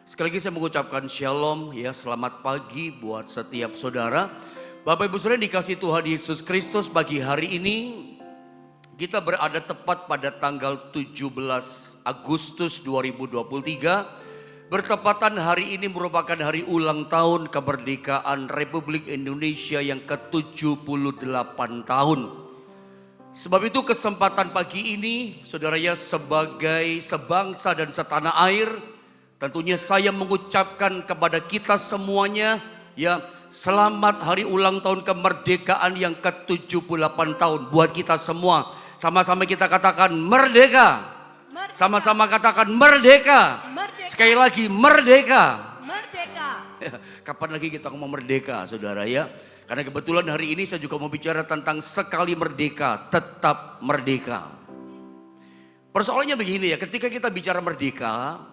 Sekali lagi saya mengucapkan shalom ya, selamat pagi buat setiap saudara. Bapak Ibu Saudara dikasih Tuhan Yesus Kristus, pagi hari ini kita berada tepat pada tanggal 17 Agustus 2023. Bertepatan hari ini merupakan hari ulang tahun kemerdekaan Republik Indonesia yang ke-78 tahun. Sebab itu kesempatan pagi ini, saudara ya, sebagai sebangsa dan setanah air, tentunya saya mengucapkan kepada kita semuanya, ya, selamat hari ulang tahun kemerdekaan yang ke-78 tahun buat kita semua. Sama-sama kita katakan merdeka. Sama-sama katakan merdeka. Sekali lagi merdeka. Kapan lagi kita ngomong merdeka, saudara ya? Karena kebetulan hari ini saya juga mau bicara tentang sekali merdeka, tetap merdeka. Persoalannya begini ya, ketika kita bicara merdeka,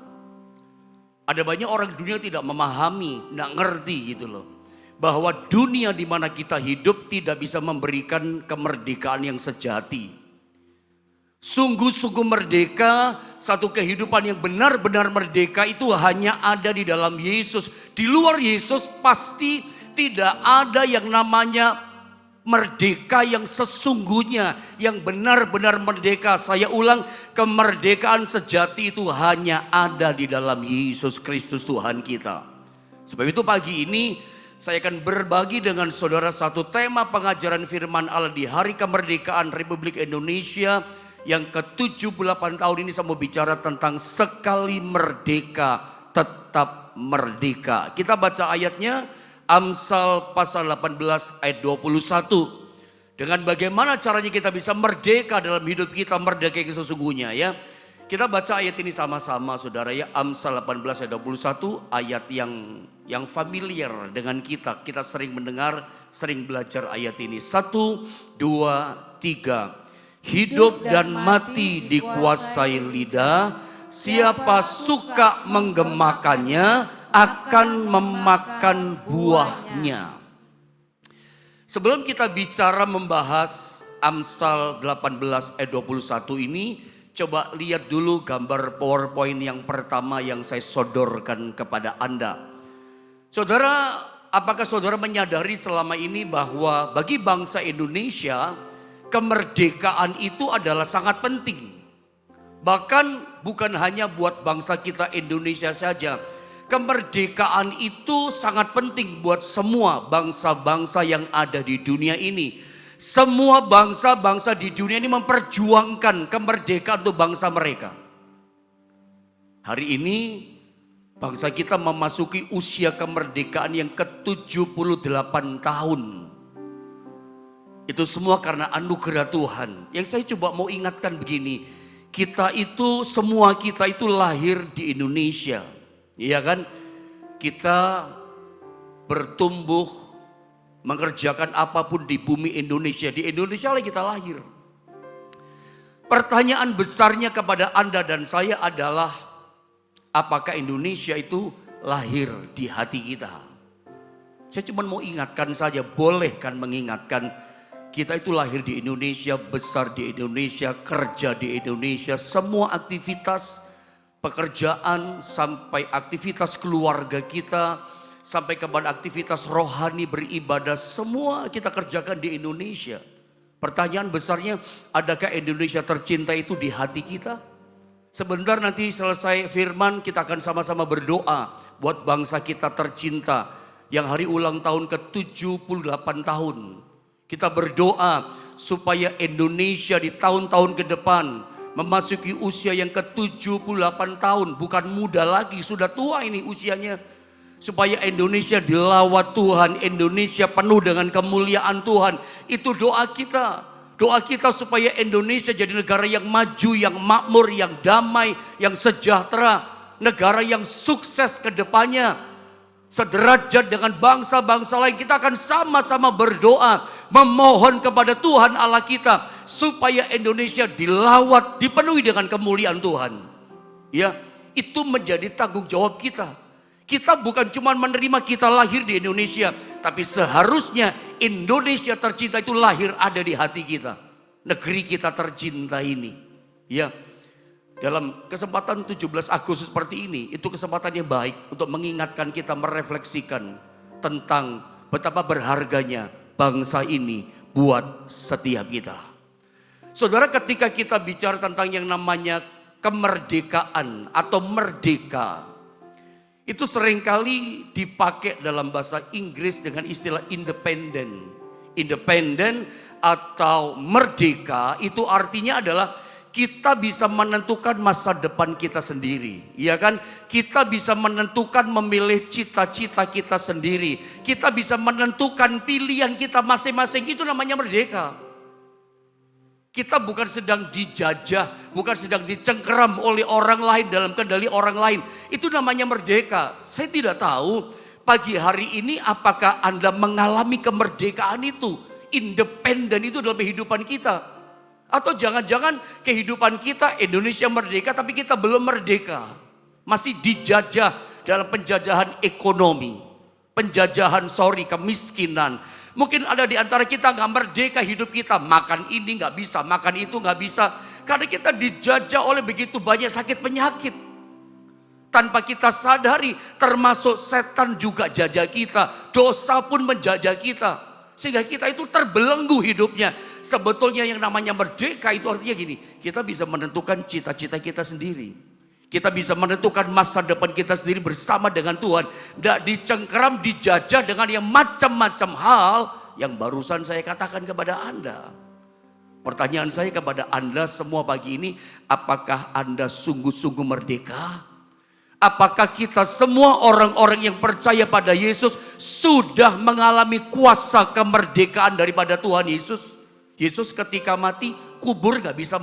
ada banyak orang di dunia tidak memahami, tidak ngerti gitu loh. Bahwa dunia di mana kita hidup tidak bisa memberikan kemerdekaan yang sejati. Sungguh-sungguh merdeka, satu kehidupan yang benar-benar merdeka itu hanya ada di dalam Yesus. Di luar Yesus pasti tidak ada yang namanya merdeka yang sesungguhnya, yang benar-benar merdeka. Saya ulang, kemerdekaan sejati itu hanya ada di dalam Yesus Kristus Tuhan kita. Sebab itu pagi ini saya akan berbagi dengan saudara satu tema pengajaran firman Allah di hari kemerdekaan Republik Indonesia yang ke-78 tahun ini. Saya mau bicara tentang sekali merdeka, tetap merdeka. Kita baca ayatnya, Amsal pasal 18 ayat 21. Dengan bagaimana caranya kita bisa merdeka dalam hidup kita, merdeka yang sesungguhnya ya. Kita baca ayat ini sama-sama saudara ya. Amsal 18 ayat 21, ayat yang familiar dengan kita. Kita sering mendengar, sering belajar ayat ini. 1, 2, 3. Hidup dan mati dikuasai lidah, siapa suka menggemakannya akan memakan buahnya. Sebelum kita bicara membahas Amsal 18 ayat 21 ini, coba lihat dulu gambar PowerPoint yang pertama yang saya sodorkan kepada Anda. Saudara, apakah saudara menyadari selama ini bahwa bagi bangsa Indonesia, kemerdekaan itu adalah sangat penting. Bahkan bukan hanya buat bangsa kita Indonesia saja. Kemerdekaan itu sangat penting buat semua bangsa-bangsa yang ada di dunia ini. Semua bangsa-bangsa di dunia ini memperjuangkan kemerdekaan untuk bangsa mereka. Hari ini bangsa kita memasuki usia kemerdekaan yang ke-78 tahun. Itu semua karena anugerah Tuhan. Yang saya coba mau ingatkan begini, kita itu, semua kita itu lahir di Indonesia. Iya kan? Kita bertumbuh, mengerjakan apapun di bumi Indonesia. Di Indonesia lah kita lahir. Pertanyaan besarnya kepada Anda dan saya adalah, apakah Indonesia itu lahir di hati kita? Saya cuma mau ingatkan saja, boleh kan mengingatkan, kita itu lahir di Indonesia, besar di Indonesia, kerja di Indonesia, semua aktivitas pekerjaan sampai aktivitas keluarga kita, sampai kepada aktivitas rohani beribadah, semua kita kerjakan di Indonesia. Pertanyaan besarnya, adakah Indonesia tercinta itu di hati kita? Sebentar nanti selesai firman kita akan sama-sama berdoa buat bangsa kita tercinta yang hari ulang tahun ke-78 tahun. Kita berdoa supaya Indonesia di tahun-tahun ke depan memasuki usia yang ke-78 tahun. Bukan muda lagi, sudah tua ini usianya. Supaya Indonesia dilawat Tuhan, Indonesia penuh dengan kemuliaan Tuhan. Itu doa kita. Doa kita supaya Indonesia jadi negara yang maju, yang makmur, yang damai, yang sejahtera. Negara yang sukses ke depannya. Sederajat dengan bangsa-bangsa lain, kita akan sama-sama berdoa, memohon kepada Tuhan Allah kita supaya Indonesia dilawat, dipenuhi dengan kemuliaan Tuhan. Ya, itu menjadi tanggung jawab kita. Kita bukan cuma menerima kita lahir di Indonesia, tapi seharusnya Indonesia tercinta itu lahir ada di hati kita. Negeri kita tercinta ini. Ya. dalam kesempatan 17 Agustus seperti ini, itu kesempatan yang baik untuk mengingatkan kita, merefleksikan tentang betapa berharganya bangsa ini buat setiap kita. Saudara, ketika kita bicara tentang yang namanya kemerdekaan atau merdeka, itu seringkali dipakai dalam bahasa Inggris dengan istilah independen. Independen atau merdeka itu artinya adalah kita bisa menentukan masa depan kita sendiri, ya kan? Kita bisa menentukan memilih cita-cita kita sendiri. Kita bisa menentukan pilihan kita masing-masing. Itu namanya merdeka. Kita bukan sedang dijajah, bukan sedang dicengkeram oleh orang lain dalam kendali orang lain. Itu namanya merdeka. Saya tidak tahu pagi hari ini apakah Anda mengalami kemerdekaan itu, independen itu dalam kehidupan kita. Atau jangan-jangan kehidupan kita Indonesia merdeka tapi kita belum merdeka. Masih dijajah dalam penjajahan ekonomi. Penjajahan kemiskinan. Mungkin ada di antara kita gak merdeka hidup kita. Makan ini gak bisa, makan itu gak bisa. Karena kita dijajah oleh begitu banyak sakit penyakit. Tanpa kita sadari, termasuk setan juga jajah kita. Dosa pun menjajah kita. Sehingga kita itu terbelenggu hidupnya. Sebetulnya yang namanya merdeka itu artinya gini. Kita bisa menentukan cita-cita kita sendiri. Kita bisa menentukan masa depan kita sendiri bersama dengan Tuhan. Tidak dicengkeram, dijajah dengan yang macam-macam hal yang barusan saya katakan kepada Anda. Pertanyaan saya kepada Anda semua pagi ini. Apakah Anda sungguh-sungguh merdeka? Apakah kita semua orang-orang yang percaya pada Yesus sudah mengalami kuasa kemerdekaan daripada Tuhan Yesus? Yesus ketika mati, kubur gak bisa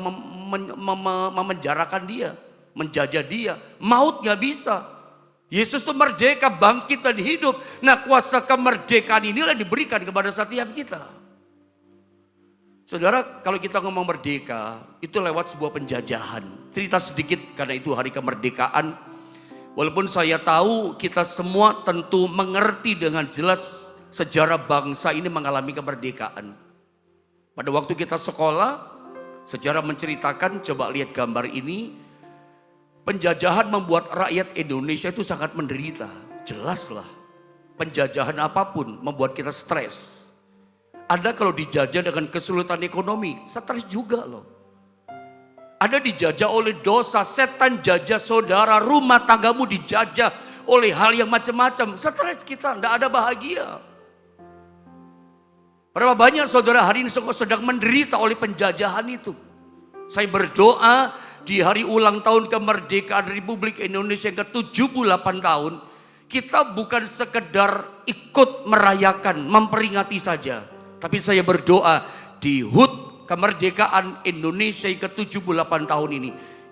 memenjarakan dia, menjajah dia. Maut gak bisa. Yesus itu merdeka, bangkit dan hidup. Nah, kuasa kemerdekaan inilah diberikan kepada setiap kita. Saudara, kalau kita ngomong merdeka, itu lewat sebuah penjajahan. Cerita sedikit karena itu hari kemerdekaan. Walaupun saya tahu kita semua tentu mengerti dengan jelas sejarah bangsa ini mengalami kemerdekaan. Pada waktu kita sekolah, sejarah menceritakan, coba lihat gambar ini. Penjajahan membuat rakyat Indonesia itu sangat menderita. Jelaslah, penjajahan apapun membuat kita stres. Anda kalau dijajah dengan kesulitan ekonomi, stres juga loh. Anda dijajah oleh dosa, setan jajah saudara, rumah tanggamu dijajah oleh hal yang macam-macam. Stres kita, tidak ada bahagia. Berapa banyak saudara hari ini sedang menderita oleh penjajahan itu. Saya berdoa di hari ulang tahun kemerdekaan Republik Indonesia yang ke-78 tahun. Kita bukan sekedar ikut merayakan, memperingati saja. Tapi saya berdoa di HUT kemerdekaan Indonesia yang ke-78 tahun ini,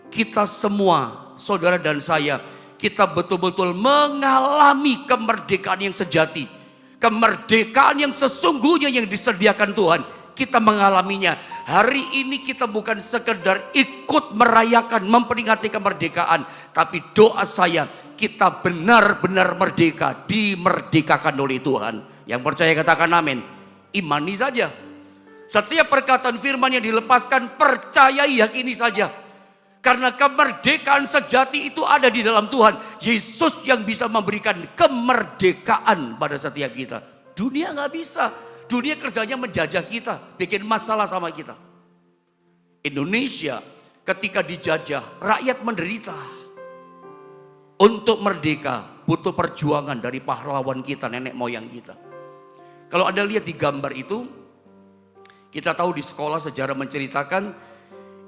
kita semua, saudara dan saya, kita betul-betul mengalami kemerdekaan yang sejati. Kemerdekaan yang sesungguhnya yang disediakan Tuhan. Kita mengalaminya. Hari ini kita bukan sekedar ikut merayakan, memperingati kemerdekaan. Tapi doa saya, kita benar-benar merdeka, dimerdekakan oleh Tuhan. Yang percaya katakan amin. Imani saja. Setiap perkataan firman yang dilepaskan, percayai, yakini saja. Karena kemerdekaan sejati itu ada di dalam Tuhan. Yesus yang bisa memberikan kemerdekaan pada setiap kita. Dunia gak bisa. Dunia kerjanya menjajah kita, bikin masalah sama kita. Indonesia ketika dijajah, rakyat menderita. Untuk merdeka butuh perjuangan dari pahlawan kita, nenek moyang kita. Kalau Anda lihat di gambar itu, kita tahu di sekolah sejarah menceritakan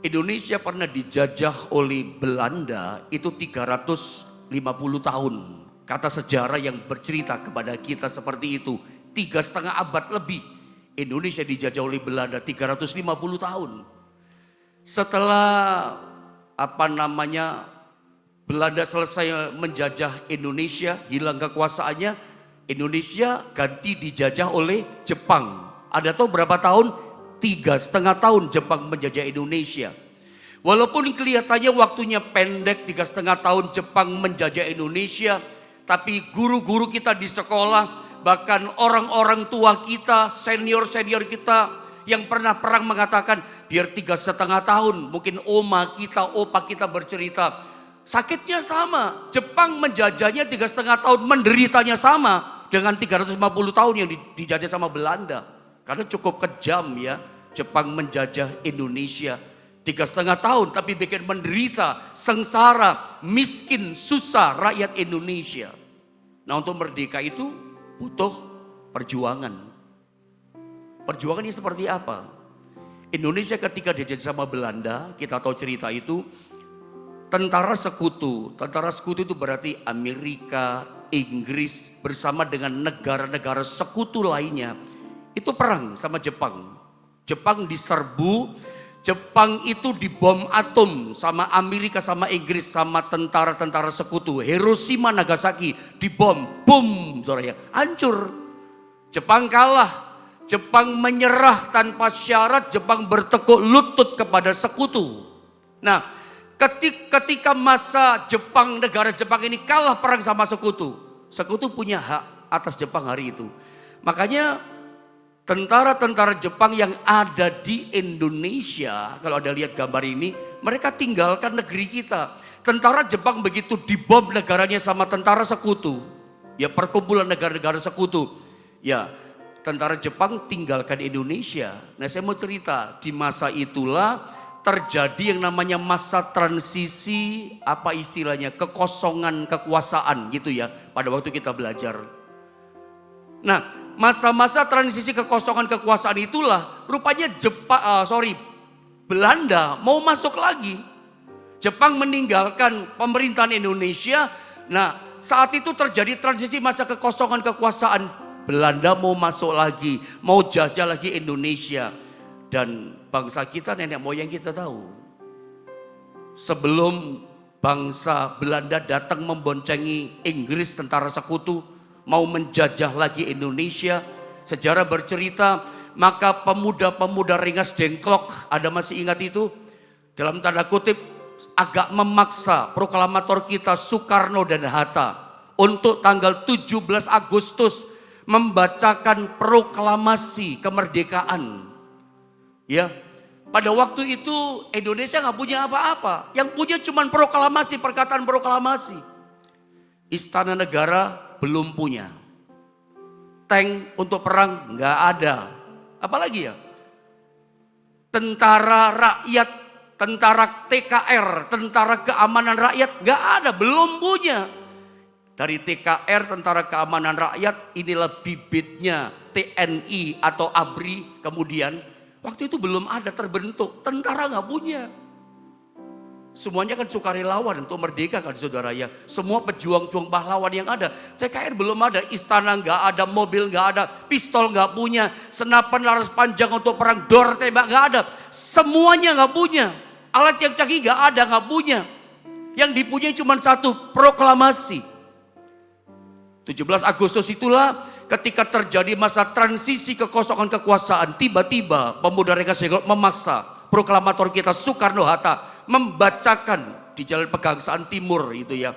Indonesia pernah dijajah oleh Belanda itu 350 tahun. Kata sejarah yang bercerita kepada kita seperti itu. 3,5 abad lebih Indonesia dijajah oleh Belanda 350 tahun. Setelah Belanda selesai menjajah Indonesia, hilang kekuasaannya, Indonesia ganti dijajah oleh Jepang. Ada tahu berapa tahun? 3,5 tahun Jepang menjajah Indonesia. Walaupun kelihatannya waktunya pendek, 3,5 tahun Jepang menjajah Indonesia, tapi guru-guru kita di sekolah, bahkan orang-orang tua kita, senior-senior kita yang pernah perang mengatakan, biar 3,5 tahun. Mungkin oma kita, opa kita bercerita, sakitnya sama. Jepang menjajahnya 3,5 tahun, menderitanya sama dengan 350 tahun yang dijajah sama Belanda. Karena cukup kejam ya, Jepang menjajah Indonesia 3,5 tahun, tapi bikin menderita, sengsara, miskin, susah rakyat Indonesia. Nah, untuk merdeka itu butuh perjuangan. Perjuangannya seperti apa? Indonesia ketika dijajah sama Belanda, kita tahu cerita itu, tentara sekutu. Tentara sekutu itu berarti Amerika, Inggris bersama dengan negara-negara sekutu lainnya. Itu perang sama Jepang. Jepang diserbu, Jepang itu dibom atom sama Amerika, sama Inggris, sama tentara-tentara sekutu. Hiroshima, Nagasaki dibom, boom, saudara, hancur. Jepang kalah. Jepang menyerah tanpa syarat, Jepang bertekuk lutut kepada sekutu. Nah, ketika masa Jepang, negara Jepang ini kalah perang sama sekutu, sekutu punya hak atas Jepang hari itu. Makanya tentara-tentara Jepang yang ada di Indonesia, kalau Anda lihat gambar ini, mereka tinggalkan negeri kita. Tentara Jepang begitu dibom negaranya sama tentara sekutu, ya perkumpulan negara-negara sekutu, ya tentara Jepang tinggalkan Indonesia. Nah, saya mau cerita, di masa itulah terjadi yang namanya masa transisi, apa istilahnya, kekosongan kekuasaan gitu ya, pada waktu kita belajar. Nah, masa-masa transisi kekosongan kekuasaan itulah rupanya Belanda mau masuk lagi. Jepang meninggalkan pemerintahan Indonesia. Nah, saat itu terjadi transisi masa kekosongan kekuasaan. Belanda mau masuk lagi, mau jajah lagi Indonesia. Dan bangsa kita, nenek moyang kita tahu, sebelum bangsa Belanda datang memboncengi Inggris, tentara sekutu, mau menjajah lagi Indonesia, sejarah bercerita, maka pemuda-pemuda Rengas Dengklok, Anda masih ingat itu? Dalam tanda kutip, agak memaksa proklamator kita Soekarno dan Hatta untuk tanggal 17 Agustus membacakan proklamasi kemerdekaan. Ya, pada waktu itu Indonesia nggak punya apa-apa, yang punya cuma proklamasi, perkataan proklamasi. Istana Negara belum punya, tank untuk perang nggak ada, apalagi ya tentara rakyat, tentara TKR, tentara keamanan rakyat nggak ada, belum punya. Dari TKR, Tentara Keamanan Rakyat, inilah bibitnya TNI atau ABRI. Kemudian waktu itu belum ada terbentuk, tentara nggak punya. Semuanya kan sukarelawan untuk merdeka kan saudara ya. Semua pejuang-pejuang pahlawan yang ada. TKR belum ada, istana nggak ada, mobil nggak ada, pistol nggak punya, senapan laras panjang untuk perang, dor tembak nggak ada. Semuanya nggak punya, alat yang canggih nggak ada, nggak punya. Yang dipunyai cuma satu, proklamasi. 17 Agustus itulah ketika terjadi masa transisi kekosongan kekuasaan. Tiba-tiba pemuda Rengas Dengklok memaksa proklamator kita Soekarno Hatta membacakan di Jalan Pegangsaan Timur itu ya.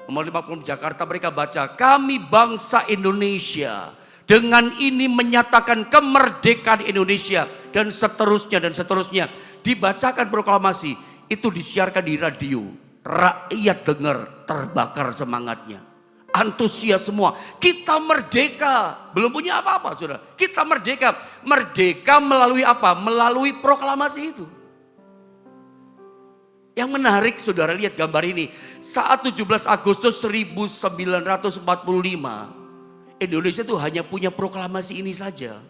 Nomor 50 Jakarta, mereka baca, kami bangsa Indonesia dengan ini menyatakan kemerdekaan Indonesia, dan seterusnya dan seterusnya. Dibacakan proklamasi, itu disiarkan di radio. Rakyat dengar, terbakar semangatnya. Antusias semua, kita merdeka, belum punya apa-apa saudara, kita merdeka. Merdeka melalui apa? Melalui proklamasi itu. Yang menarik saudara, lihat gambar ini, saat 17 Agustus 1945, Indonesia itu hanya punya proklamasi ini saja.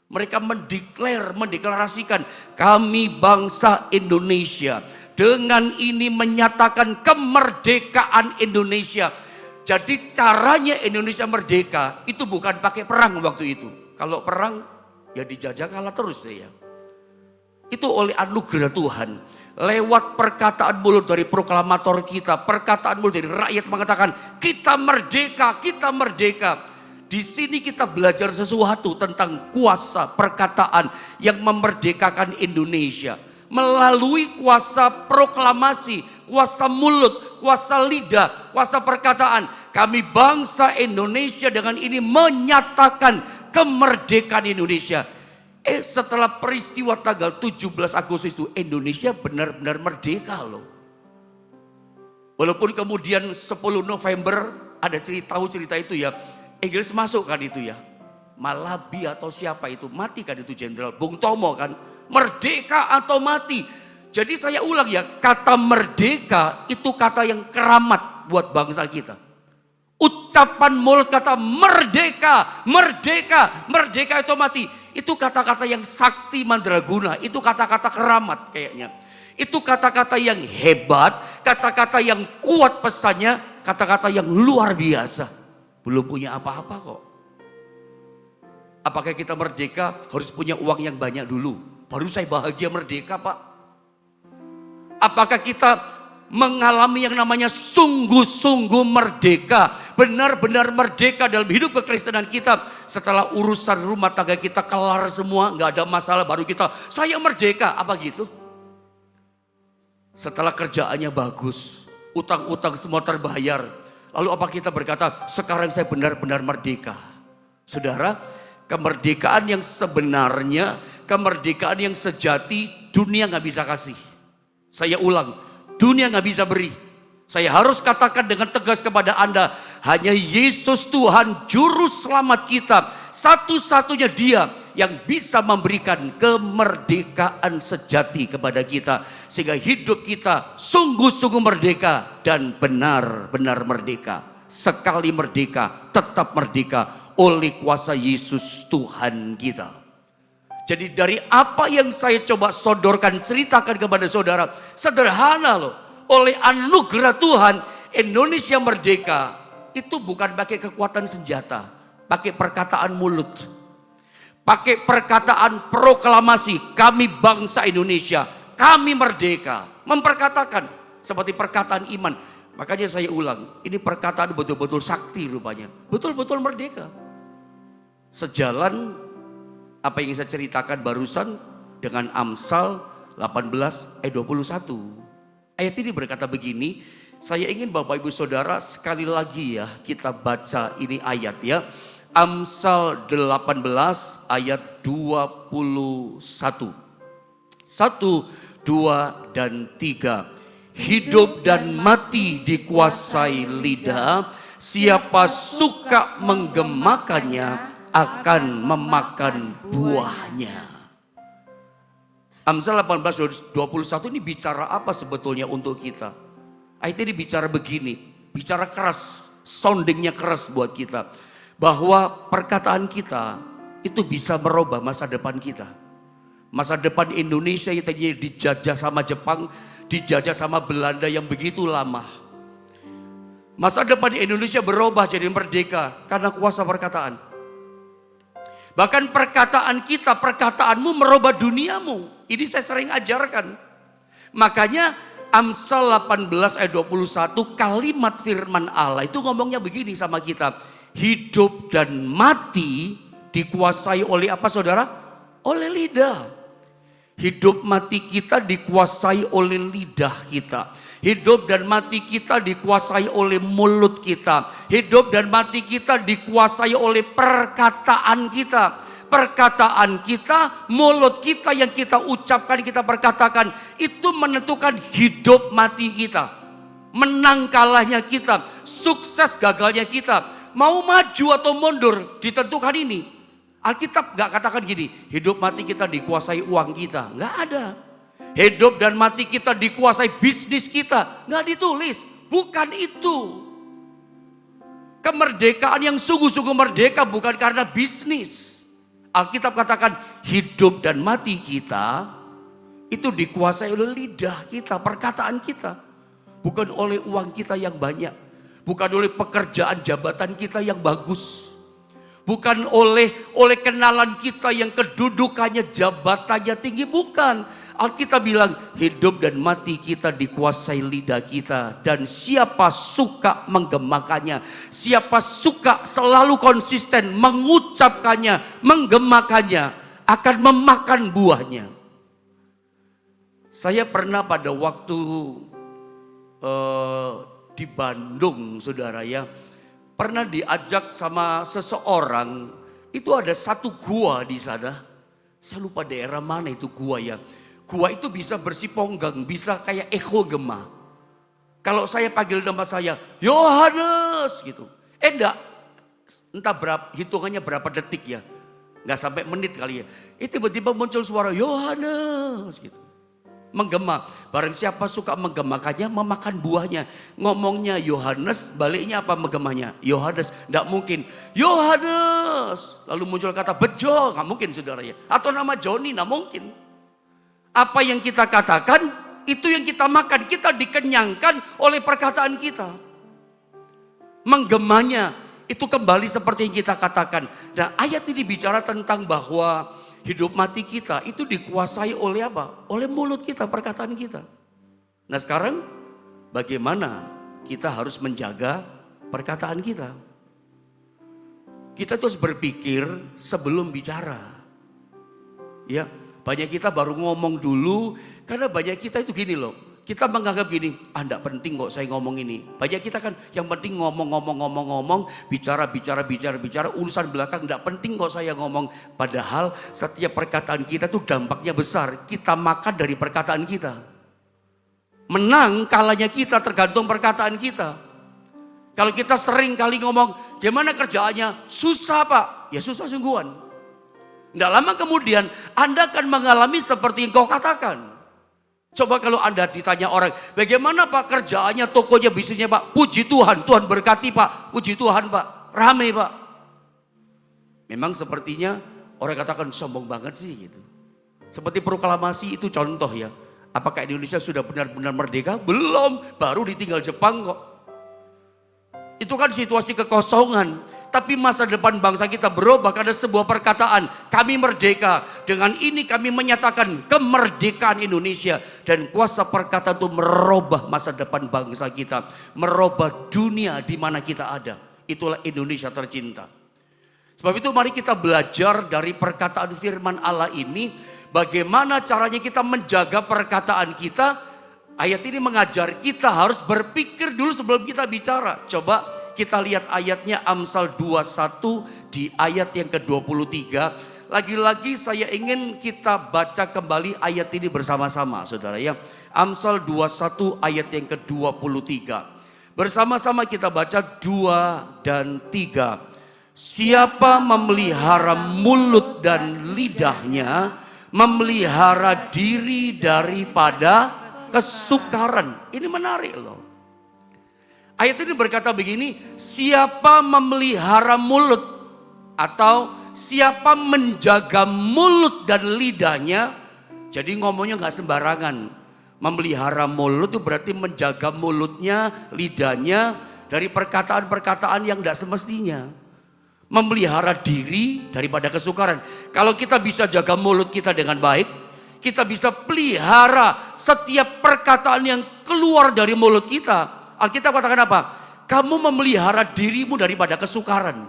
Mereka mendeklarasikan, kami bangsa Indonesia, dengan ini menyatakan kemerdekaan Indonesia. Jadi caranya Indonesia merdeka itu bukan pakai perang waktu itu. Kalau perang ya dijajah kalah terus ya. Itu oleh anugerah Tuhan. Lewat perkataan mulut dari proklamator kita, perkataan mulut dari rakyat mengatakan kita merdeka, kita merdeka. Di sini kita belajar sesuatu tentang kuasa perkataan yang memerdekakan Indonesia. Melalui kuasa proklamasi, kuasa mulut, kuasa lidah, kuasa perkataan. Kami bangsa Indonesia dengan ini menyatakan kemerdekaan Indonesia. Setelah peristiwa tanggal 17 Agustus itu Indonesia benar-benar merdeka loh. Walaupun kemudian 10 November ada cerita itu ya. Inggris masuk kan itu ya. Malabi atau siapa itu mati kan itu Jenderal Bung Tomo kan. Merdeka atau mati. Jadi saya ulang ya, kata merdeka itu kata yang keramat buat bangsa kita. Ucapan mulut kata merdeka, merdeka, merdeka itu mati. Itu kata-kata yang sakti mandraguna, itu kata-kata keramat kayaknya. Itu kata-kata yang hebat, kata-kata yang kuat pesannya, kata-kata yang luar biasa. Belum punya apa-apa kok. Apakah kita merdeka harus punya uang yang banyak dulu? Baru saya bahagia merdeka Pak. Apakah kita mengalami yang namanya sungguh-sungguh merdeka, benar-benar merdeka dalam hidup kekristenan kita setelah urusan rumah tangga kita kelar semua, nggak ada masalah, baru kita saya merdeka, apa gitu? Setelah kerjaannya bagus, utang-utang semua terbayar, lalu apa kita berkata sekarang saya benar-benar merdeka? Saudara, kemerdekaan yang sebenarnya, kemerdekaan yang sejati dunia nggak bisa kasih. Saya ulang, dunia nggak bisa beri. Saya harus katakan dengan tegas kepada Anda, hanya Yesus Tuhan Juru Selamat kita, satu-satunya Dia yang bisa memberikan kemerdekaan sejati kepada kita. Sehingga hidup kita sungguh-sungguh merdeka dan benar-benar merdeka. Sekali merdeka, tetap merdeka oleh kuasa Yesus Tuhan kita. Jadi dari apa yang saya coba sodorkan, ceritakan kepada saudara, sederhana loh. Oleh anugerah Tuhan, Indonesia merdeka itu bukan pakai kekuatan senjata, pakai perkataan mulut. Pakai perkataan proklamasi, kami bangsa Indonesia, kami merdeka. Memperkatakan seperti perkataan iman. Makanya saya ulang, ini perkataan betul-betul sakti rupanya. Betul-betul merdeka. Sejalan apa yang saya ceritakan barusan dengan Amsal 18 ayat 21. Ayat ini berkata begini, saya ingin Bapak Ibu Saudara sekali lagi ya kita baca ini ayat ya. Amsal 18 ayat 21. 1, 2, dan 3. Hidup dan mati dikuasai lidah, siapa suka menggemakannya akan memakan buahnya. Amsal 18:21 ini bicara apa sebetulnya untuk kita? Ayat ini bicara begini, bicara keras, soundingnya keras buat kita. Bahwa perkataan kita itu bisa merubah masa depan kita. Masa depan Indonesia yang tadinya dijajah sama Jepang, dijajah sama Belanda yang begitu lama. Masa depan Indonesia berubah jadi merdeka karena kuasa perkataan. Bahkan perkataan kita, perkataanmu merubah duniamu. Ini saya sering ajarkan. Makanya Amsal 18 ayat 21 kalimat firman Allah itu ngomongnya begini sama kita. Hidup dan mati dikuasai oleh apa saudara? Oleh lidah. Hidup mati kita dikuasai oleh lidah kita. Hidup dan mati kita dikuasai oleh mulut kita. Hidup dan mati kita dikuasai oleh perkataan kita. Perkataan kita, mulut kita yang kita ucapkan, kita perkatakan. Itu menentukan hidup mati kita. Menang kalahnya kita. Sukses gagalnya kita. Mau maju atau mundur ditentukan ini. Alkitab gak katakan gini, hidup mati kita dikuasai uang kita. Gak ada. Hidup dan mati kita dikuasai bisnis kita. Nggak ditulis. Bukan itu. Kemerdekaan yang sungguh-sungguh merdeka bukan karena bisnis. Alkitab katakan hidup dan mati kita itu dikuasai oleh lidah kita, perkataan kita. Bukan oleh uang kita yang banyak. Bukan oleh pekerjaan jabatan kita yang bagus. Bukan oleh kenalan kita yang kedudukannya, jabatannya tinggi. Bukan. Alkitab bilang hidup dan mati kita dikuasai lidah kita. Dan siapa suka menggemakannya, siapa suka selalu konsisten mengucapkannya, menggemakannya, akan memakan buahnya. Saya pernah pada waktu di Bandung saudara ya, pernah diajak sama seseorang, itu ada satu gua di sana. Saya lupa daerah mana itu gua ya. Gua itu bisa bersiponggang, bisa kayak echo gema. Kalau saya panggil nama saya, Yohanes gitu. Enggak, entah berapa, hitungannya berapa detik ya. Enggak sampai menit kali ya. Tiba-tiba muncul suara Yohanes gitu. Menggema, barang siapa suka menggemakannya memakan buahnya. Ngomongnya Yohanes, baliknya apa menggemanya? Yohanes, tidak mungkin. Yohanes, lalu muncul kata bejo, nggak mungkin saudara ya. Atau nama Joni, nggak mungkin. Apa yang kita katakan, itu yang kita makan. Kita dikenyangkan oleh perkataan kita. Menggemanya, itu kembali seperti yang kita katakan. Nah, ayat ini bicara tentang bahwa hidup mati kita itu dikuasai oleh apa? Oleh mulut kita, perkataan kita. Nah sekarang bagaimana kita harus menjaga perkataan kita? Kita terus berpikir sebelum bicara. Ya, banyak kita baru ngomong dulu karena banyak kita itu gini loh. Kita menganggap gini, enggak penting kok saya ngomong ini. Banyak kita kan yang penting ngomong, bicara, urusan belakang enggak penting kok saya ngomong. Padahal setiap perkataan kita tuh dampaknya besar. Kita makan dari perkataan kita. Menang kalahnya kita tergantung perkataan kita. Kalau kita sering kali ngomong, gimana kerjaannya? Susah Pak. Ya susah sungguhan. Enggak lama kemudian Anda akan mengalami seperti yang kau katakan. Coba kalau Anda ditanya orang, bagaimana Pak kerjaannya, tokonya, bisnisnya Pak? Puji Tuhan, Tuhan berkati Pak. Puji Tuhan Pak, rame Pak. Memang sepertinya orang katakan sombong banget sih gitu. Seperti proklamasi itu contoh ya. Apakah Indonesia sudah benar-benar merdeka? Belum, baru ditinggal Jepang kok. Itu kan situasi kekosongan. Tapi masa depan bangsa kita berubah karena sebuah perkataan. Kami merdeka. Dengan ini kami menyatakan kemerdekaan Indonesia. Dan kuasa perkataan itu merubah masa depan bangsa kita. Merubah dunia di mana kita ada. Itulah Indonesia tercinta. Sebab itu mari kita belajar dari perkataan firman Allah ini. Bagaimana caranya kita menjaga perkataan kita. Ayat ini mengajar kita harus berpikir dulu sebelum kita bicara. Coba kita lihat ayatnya Amsal 21 di ayat yang ke-23. Lagi-lagi saya ingin kita baca kembali ayat ini bersama-sama saudara ya. Amsal 21 ayat yang ke-23. Bersama-sama kita baca 2 dan 3. Siapa memelihara mulut dan lidahnya, memelihara diri daripada kesukaran. Ini menarik loh. Ayat ini berkata begini, siapa memelihara mulut atau siapa menjaga mulut dan lidahnya. Jadi ngomongnya gak sembarangan. Memelihara mulut itu berarti menjaga mulutnya, lidahnya dari perkataan-perkataan yang gak semestinya. Memelihara diri daripada kesukaran. Kalau kita bisa jaga mulut kita dengan baik, kita bisa pelihara setiap perkataan yang keluar dari mulut kita. Alkitab katakan apa? Kamu memelihara dirimu daripada kesukaran.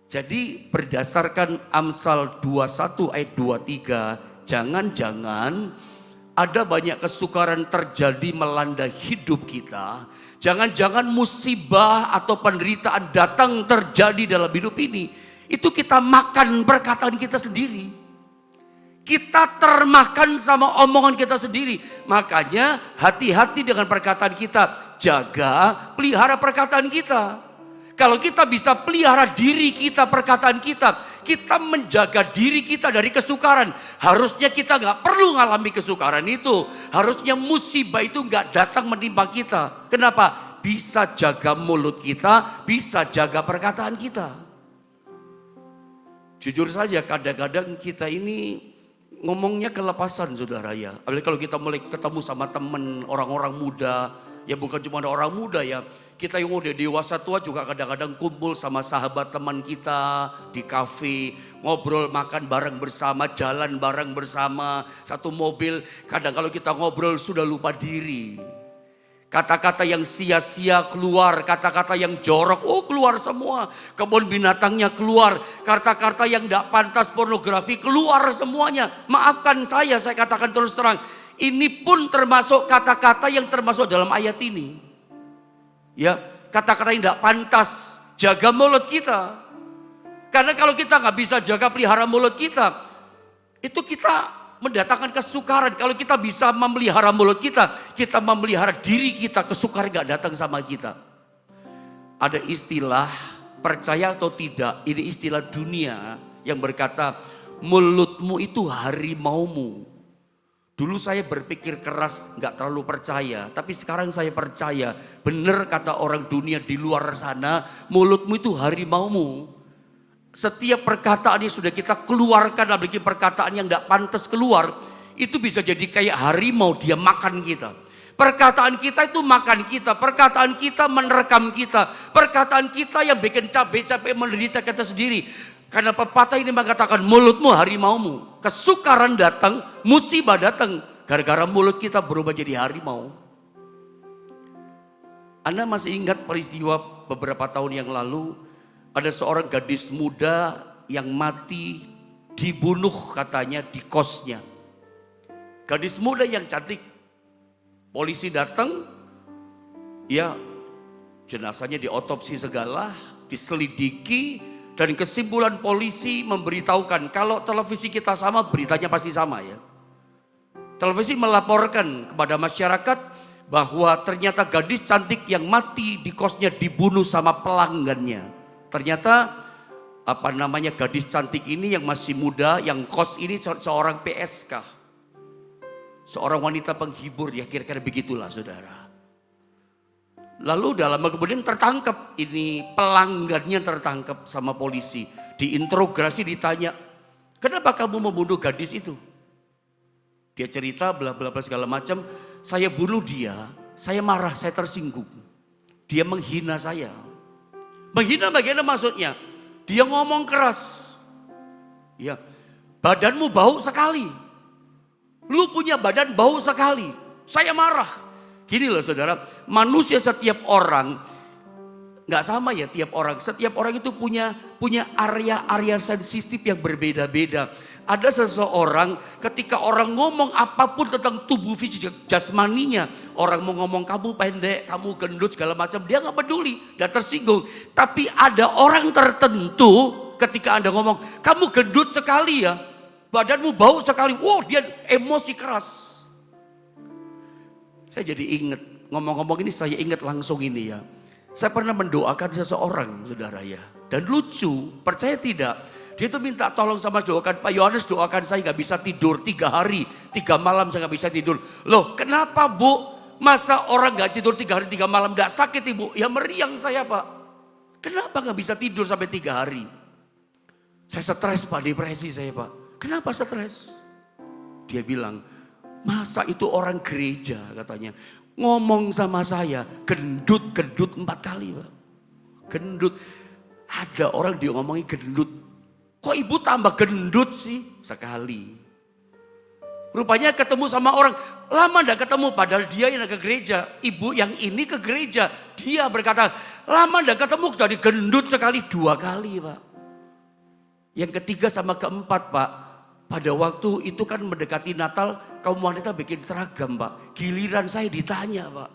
Jadi berdasarkan Amsal 21 ayat 23, jangan-jangan ada banyak kesukaran terjadi melanda hidup kita. Jangan-jangan musibah atau penderitaan datang terjadi dalam hidup ini. Itu kita makan perkataan kita sendiri. Kita termakan sama omongan kita sendiri. Makanya hati-hati dengan perkataan kita. Jaga, pelihara perkataan kita. Kalau kita bisa pelihara diri kita, perkataan kita. Kita menjaga diri kita dari kesukaran. Harusnya kita gak perlu ngalami kesukaran itu. Harusnya musibah itu gak datang menimpa kita. Kenapa? Bisa jaga mulut kita, bisa jaga perkataan kita. Jujur saja kadang-kadang kita ini ngomongnya kelepasan saudara ya. Apalagi kalau kita mulai ketemu sama teman orang-orang muda. Ya bukan cuma orang muda ya. Kita yang udah dewasa tua juga kadang-kadang kumpul sama sahabat teman kita di kafe. Ngobrol, makan bareng bersama, jalan bareng bersama. Satu mobil. Kadang kalau kita ngobrol sudah lupa diri. Kata-kata yang sia-sia keluar, kata-kata yang jorok, keluar semua. Kebun binatangnya keluar, kata-kata yang tidak pantas pornografi keluar semuanya. Maafkan saya katakan terus terang. Ini pun termasuk kata-kata yang termasuk dalam ayat ini. Ya, kata-kata yang tidak pantas, jaga mulut kita. Karena kalau kita nggak bisa jaga pelihara mulut kita, Itu kita mendatangkan kesukaran. Kalau kita bisa memelihara mulut kita memelihara diri kita, kesukaran gak datang sama kita. Ada istilah, percaya atau tidak, ini istilah dunia yang berkata, mulutmu itu harimaumu. Dulu saya berpikir keras, gak terlalu percaya. Tapi sekarang saya percaya, benar kata orang dunia di luar sana, mulutmu itu harimaumu. Setiap perkataan yang sudah kita keluarkan, apalagi perkataan yang tidak pantas keluar, itu bisa jadi kayak harimau, dia makan kita. Perkataan kita itu makan kita, perkataan kita menerkam kita, perkataan kita yang bikin capek-capek menderita kita sendiri. Karena pepatah ini mengatakan mulutmu harimaumu, kesukaran datang, musibah datang, gara-gara mulut kita berubah jadi harimau. Anda masih ingat peristiwa beberapa tahun yang lalu, ada seorang gadis muda yang mati dibunuh katanya di kosnya. Gadis muda yang cantik. Polisi datang, ya jenazahnya diotopsi segala, diselidiki, dan kesimpulan polisi memberitahukan kalau televisi kita sama, beritanya pasti sama ya. Televisi melaporkan kepada masyarakat bahwa ternyata gadis cantik yang mati di kosnya dibunuh sama pelanggannya. Ternyata gadis cantik ini yang masih muda, yang kos ini seorang PSK. Seorang wanita penghibur, ya kira-kira begitulah saudara. Lalu kemudian tertangkap, ini pelanggannya tertangkap sama polisi. Diinterogasi, ditanya, kenapa kamu membunuh gadis itu? Dia cerita bla bla bla segala macam, saya bunuh dia, saya marah, saya tersinggung. Dia menghina saya. Menghina bagaimana maksudnya? Dia ngomong keras. Ya, badanmu bau sekali. Lu punya badan bau sekali. Saya marah. Gini loh saudara, manusia setiap orang nggak sama ya tiap orang. Setiap orang itu punya area-area sensitif yang berbeda-beda. Ada seseorang ketika orang ngomong apapun tentang tubuh fisik jasmaninya, orang mau ngomong kamu pendek, kamu gendut segala macam, dia nggak peduli, dia tersinggung. Tapi ada orang tertentu ketika Anda ngomong kamu gendut sekali ya, badanmu bau sekali, wow dia emosi keras. Saya jadi ingat, ngomong-ngomong ini saya ingat langsung ini ya. Saya pernah mendoakan seseorang saudara ya, dan lucu, percaya tidak? Dia tuh minta tolong sama doakan, Pak Yohanes doakan saya gak bisa tidur 3 hari, 3 malam saya gak bisa tidur. Loh kenapa Bu? Masa orang gak tidur 3 hari 3 malam gak sakit Ibu? Ya meriang saya Pak. Kenapa gak bisa tidur sampai 3 hari? Saya stres Pak, depresi saya Pak. Kenapa stres? Dia bilang, masa itu orang gereja katanya. Ngomong sama saya, gendut 4 kali Pak. Gendut. Ada orang dia ngomongin gendut. Kok ibu tambah gendut sih? Sekali. Rupanya ketemu sama orang, lama enggak ketemu padahal dia yang ke gereja. Ibu yang ini ke gereja, dia berkata, lama enggak ketemu jadi gendut sekali 2 kali Pak. Yang ketiga sama keempat Pak, pada waktu itu kan mendekati Natal, kaum wanita bikin seragam Pak. Giliran saya ditanya Pak.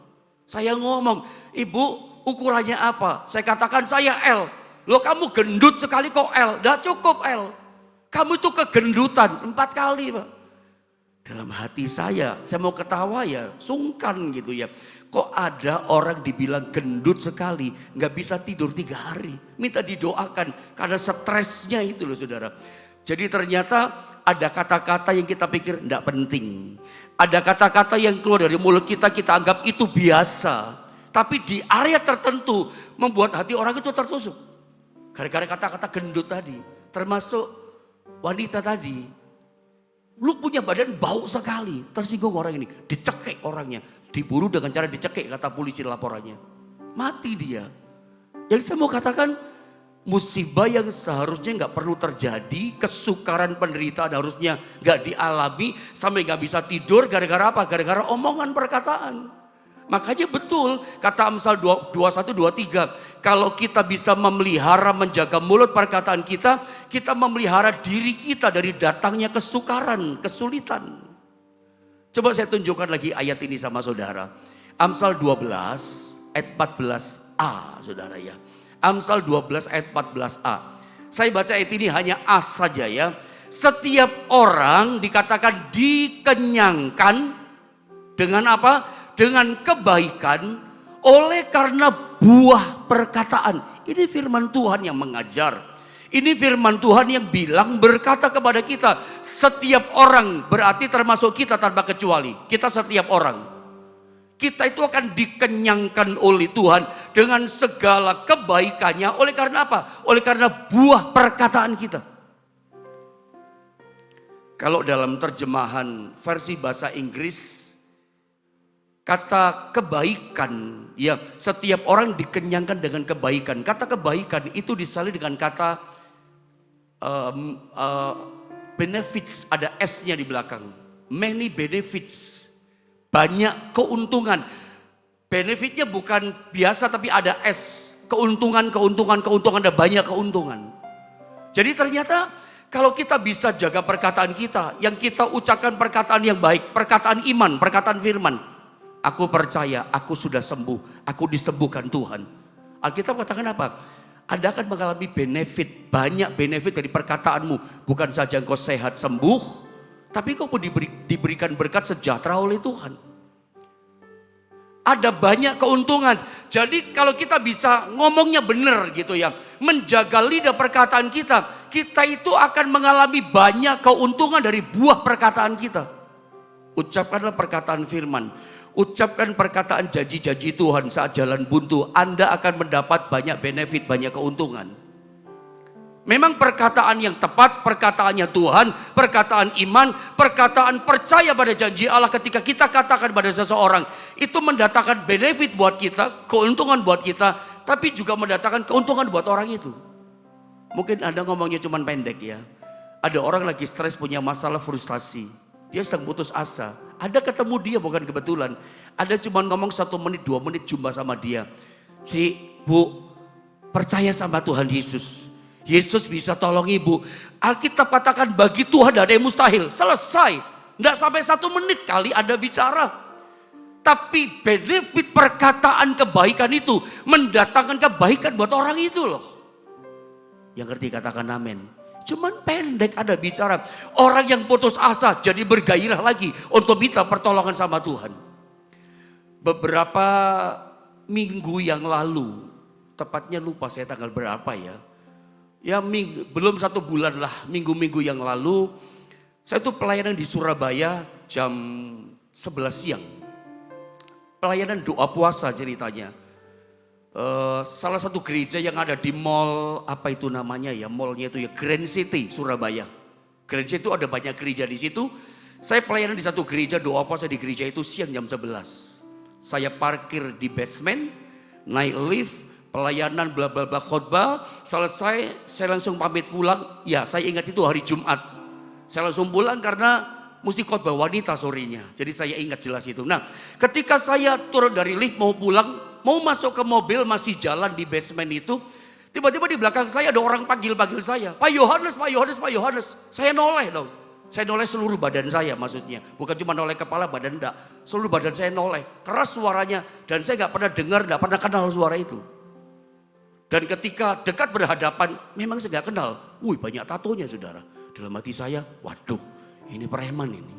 Saya ngomong, ibu ukurannya apa? Saya katakan saya L. Loh kamu gendut sekali kok L, dah cukup L. Kamu itu kegendutan 4 kali Pak. Dalam hati saya mau ketawa ya, sungkan gitu ya. Kok ada orang dibilang gendut sekali, gak bisa tidur 3 hari. Minta didoakan karena stresnya itu loh saudara. Jadi ternyata ada kata-kata yang kita pikir gak penting. Ada kata-kata yang keluar dari mulut kita anggap itu biasa. Tapi di area tertentu membuat hati orang itu tertusuk. Gara-gara kata-kata gendut tadi, termasuk wanita tadi. Lu punya badan bau sekali, tersinggung orang ini. Dicekik orangnya, diburu dengan cara dicekik kata polisi laporannya. Mati dia. Yang saya mau katakan, musibah yang seharusnya gak perlu terjadi, kesukaran penderitaan harusnya gak dialami, sampai gak bisa tidur gara-gara apa? Gara-gara omongan perkataan. Makanya betul kata Amsal 21-23, kalau kita bisa memelihara, menjaga mulut perkataan kita memelihara diri kita dari datangnya kesukaran, kesulitan. Coba saya tunjukkan lagi ayat ini sama saudara. Amsal 12 ayat 14a saudara ya. Amsal 12 ayat 14a. Saya baca ayat ini hanya A saja ya. Setiap orang dikatakan dikenyangkan dengan apa? Dengan kebaikan oleh karena buah perkataan. Ini firman Tuhan yang mengajar. Ini firman Tuhan yang bilang, berkata kepada kita, setiap orang, berarti termasuk kita tanpa kecuali. Kita setiap orang. Kita itu akan dikenyangkan oleh Tuhan dengan segala kebaikannya. Oleh karena apa? Oleh karena buah perkataan kita. Kalau dalam terjemahan versi bahasa Inggris, kata kebaikan, ya setiap orang dikenyangkan dengan kebaikan. Kata kebaikan itu disalin dengan kata benefits, ada S-nya di belakang. Many benefits, banyak keuntungan. Benefitnya bukan biasa tapi ada S. Keuntungan, ada banyak keuntungan. Jadi ternyata kalau kita bisa jaga perkataan kita, yang kita ucapkan perkataan yang baik, perkataan iman, perkataan firman. Aku percaya, aku sudah sembuh, aku disembuhkan Tuhan. Alkitab katakan apa? Anda akan mengalami benefit, banyak benefit dari perkataanmu. Bukan saja engkau sehat sembuh, tapi engkau pun diberikan berkat sejahtera oleh Tuhan. Ada banyak keuntungan. Jadi kalau kita bisa ngomongnya benar gitu ya, menjaga lidah perkataan kita, kita itu akan mengalami banyak keuntungan dari buah perkataan kita. Ucapkanlah perkataan firman. Ucapkan perkataan janji-janji Tuhan saat jalan buntu. Anda akan mendapat banyak benefit, banyak keuntungan. Memang perkataan yang tepat, perkataannya Tuhan, perkataan iman, perkataan percaya pada janji Allah ketika kita katakan pada seseorang. Itu mendatangkan benefit buat kita, keuntungan buat kita, tapi juga mendatangkan keuntungan buat orang itu. Mungkin Anda ngomongnya cuma pendek ya. Ada orang lagi stres, punya masalah frustasi. Dia sedang putus asa. Ada ketemu dia bukan kebetulan. Ada cuma ngomong 1 menit, 2 menit jumpa sama dia. Bu, percaya sama Tuhan Yesus. Yesus bisa tolong ibu. Alkitab katakan bagi Tuhan tidak ada yang mustahil. Selesai. Tidak sampai 1 menit kali Anda bicara. Tapi benefit perkataan kebaikan itu mendatangkan kebaikan buat orang itu loh. Yang ngerti katakan amin. Cuman pendek Anda bicara. Orang yang putus asa jadi bergairah lagi untuk minta pertolongan sama Tuhan. Beberapa minggu yang lalu, tepatnya lupa saya tanggal berapa ya. Ya belum 1 bulan lah, minggu-minggu yang lalu, saya tuh pelayanan di Surabaya jam 11 siang. Pelayanan doa puasa ceritanya. Salah satu gereja yang ada di mall, apa itu namanya ya, mallnya itu ya Grand City Surabaya. Grand City itu ada banyak gereja di situ. Saya pelayanan di satu gereja, doa puasa di gereja itu siang jam 11. Saya parkir di basement, naik lift, pelayanan bla bla bla khotbah, selesai saya langsung pamit pulang. Ya saya ingat itu hari Jumat. Saya langsung pulang karena mesti khotbah wanita sorenya. Jadi saya ingat jelas itu. Nah ketika saya turun dari lift mau pulang, mau masuk ke mobil masih jalan di basement itu, tiba-tiba di belakang saya ada orang panggil-panggil saya. Pak Yohanes, Pak Yohanes, Pak Yohanes. Saya noleh dong. Saya noleh seluruh badan saya maksudnya. Bukan cuma noleh kepala, badan enggak. Seluruh badan saya noleh. Keras suaranya. Dan saya gak pernah dengar, gak pernah kenal suara itu. Dan ketika dekat berhadapan, memang saya gak kenal. Wih banyak tatonya saudara. Dalam hati saya, waduh ini preman ini.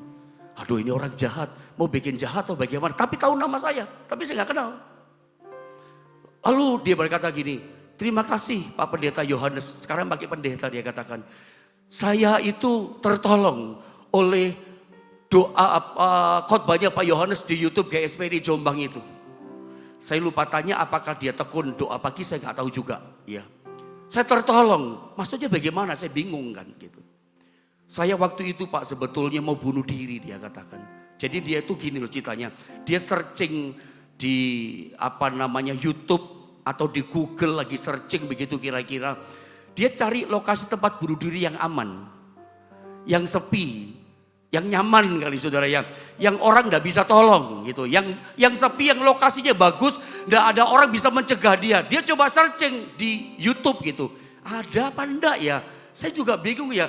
Aduh ini orang jahat. Mau bikin jahat atau bagaimana. Tapi tahu nama saya. Tapi saya gak kenal. Lalu dia berkata gini, terima kasih Pak Pendeta Yohanes. Sekarang pakai pendeta dia katakan. Saya itu tertolong oleh doa khotbahnya Pak Yohanes di YouTube GSP di Jombang itu. Saya lupa tanya apakah dia tekun doa pagi, saya nggak tahu juga. Ya, saya tertolong. Maksudnya bagaimana? Saya bingung kan gitu. Saya waktu itu Pak sebetulnya mau bunuh diri dia katakan. Jadi dia itu gini loh ceritanya. Dia searching di YouTube atau di Google lagi searching begitu kira-kira. Dia cari lokasi tempat bunuh diri yang aman, yang sepi, yang nyaman kali saudara ya, yang orang nggak bisa tolong gitu, yang sepi, yang lokasinya bagus, nggak ada orang bisa mencegah dia. Dia coba searching di YouTube gitu, ada apa enggak ya? Saya juga bingung ya.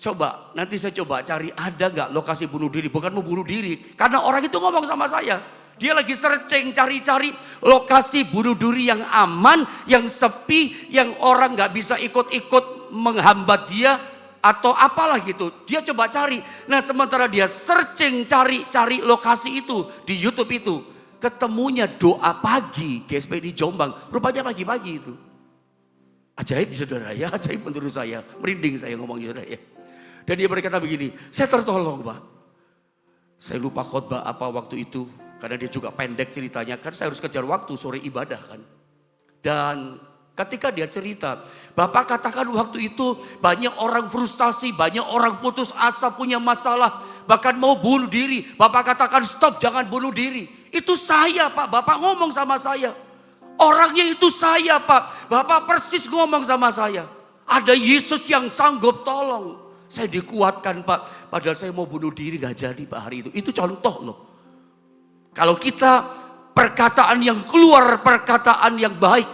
Coba nanti saya coba cari ada nggak lokasi bunuh diri, bukan mau bunuh diri, karena orang itu ngomong sama saya. Dia lagi searching, cari-cari lokasi bunuh diri yang aman, yang sepi, yang orang gak bisa ikut-ikut menghambat dia. atau apalah gitu. Dia coba cari. Nah sementara dia searching cari lokasi itu di YouTube itu. Ketemunya doa pagi GSP di Jombang. Rupanya pagi-pagi itu. Ajaib saudara ya, ajaib menurut saya. Merinding saya ngomong saudara ya. Dan dia berkata begini, saya tertolong Pak. Saya lupa khotbah apa waktu itu. Karena dia juga pendek ceritanya. Kan saya harus kejar waktu sore ibadah kan. Dan ketika dia cerita, Bapak katakan waktu itu banyak orang frustasi, banyak orang putus asa, punya masalah. Bahkan mau bunuh diri. Bapak katakan stop, jangan bunuh diri. Itu saya Pak, Bapak ngomong sama saya. Orangnya itu saya Pak, Bapak persis ngomong sama saya. Ada Yesus yang sanggup tolong. Saya dikuatkan Pak, padahal saya mau bunuh diri gak jadi Pak hari itu. Itu contoh loh. Kalau kita perkataan yang keluar, perkataan yang baik,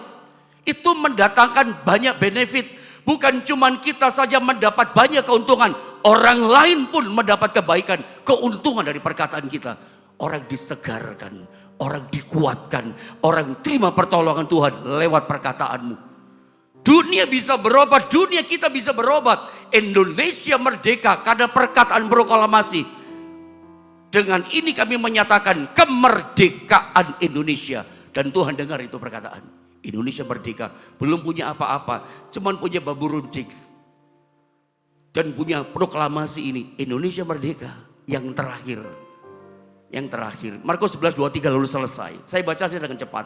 itu mendatangkan banyak benefit. Bukan cuma kita saja mendapat banyak keuntungan, orang lain pun mendapat kebaikan, keuntungan dari perkataan kita. Orang disegarkan, orang dikuatkan, orang terima pertolongan Tuhan lewat perkataanmu. Dunia bisa berobat, dunia kita bisa berobat. Indonesia merdeka karena perkataan proklamasi. Dengan ini kami menyatakan kemerdekaan Indonesia. Dan Tuhan dengar itu perkataan. Indonesia merdeka, belum punya apa-apa, cuman punya bambu runcing. Dan punya proklamasi ini, Indonesia merdeka yang terakhir. Yang terakhir, Markus 11:23 lalu selesai. Saya baca saja dengan cepat.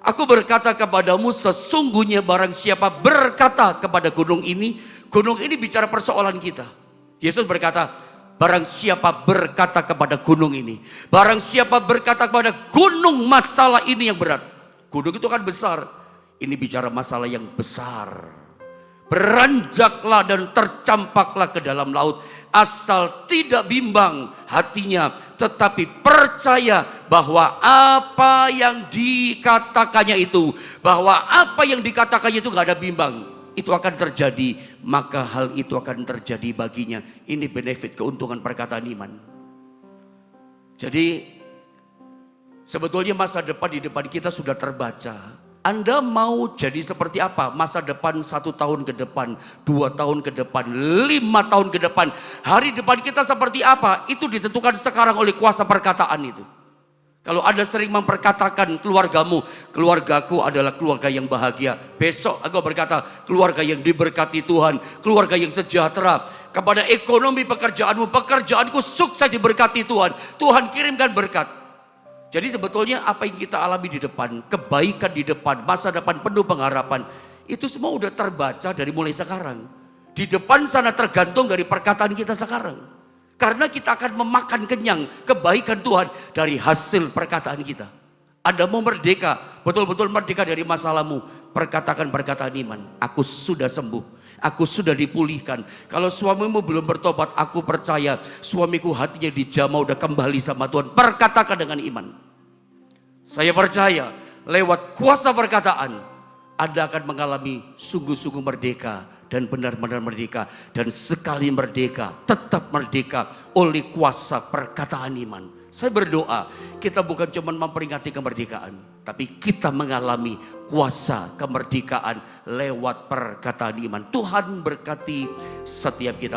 Aku berkata kepadamu, sesungguhnya barang siapa berkata kepada gunung ini bicara persoalan kita. Yesus berkata, barang siapa berkata kepada gunung ini, barang siapa berkata kepada gunung masalah ini yang berat. Gunung itu kan besar, ini bicara masalah yang besar. Beranjaklah dan tercampaklah ke dalam laut, asal tidak bimbang hatinya, tetapi percaya bahwa apa yang dikatakannya itu, gak ada bimbang, itu akan terjadi, maka hal itu akan terjadi baginya. Ini benefit keuntungan perkataan iman. Jadi sebetulnya masa depan di depan kita sudah terbaca. Anda mau jadi seperti apa masa depan 1 tahun ke depan, 2 tahun ke depan, 5 tahun ke depan. Hari depan kita seperti apa, itu ditentukan sekarang oleh kuasa perkataan itu. Kalau Anda sering memperkatakan keluargamu, keluargaku adalah keluarga yang bahagia. Besok aku berkata keluarga yang diberkati Tuhan, keluarga yang sejahtera. Kepada ekonomi pekerjaanmu, pekerjaanku sukses diberkati Tuhan. Tuhan kirimkan berkat. Jadi sebetulnya apa yang kita alami di depan, kebaikan di depan, masa depan penuh pengharapan, itu semua udah terbaca dari mulai sekarang. Di depan sana tergantung dari perkataan kita sekarang. Karena kita akan memakan kenyang kebaikan Tuhan dari hasil perkataan kita. Anda mau merdeka, betul-betul merdeka dari masalahmu, perkatakan perkataan iman. Aku sudah sembuh, aku sudah dipulihkan. Kalau suamimu belum bertobat, aku percaya suamiku hatinya dijamah, udah kembali sama Tuhan. Perkatakan dengan iman. Saya percaya lewat kuasa perkataan, Anda akan mengalami sungguh-sungguh merdeka dan benar-benar merdeka. Dan sekali merdeka, tetap merdeka oleh kuasa perkataan iman. Saya berdoa, kita bukan cuma memperingati kemerdekaan, tapi kita mengalami kuasa kemerdekaan lewat perkataan iman. Tuhan berkati setiap kita.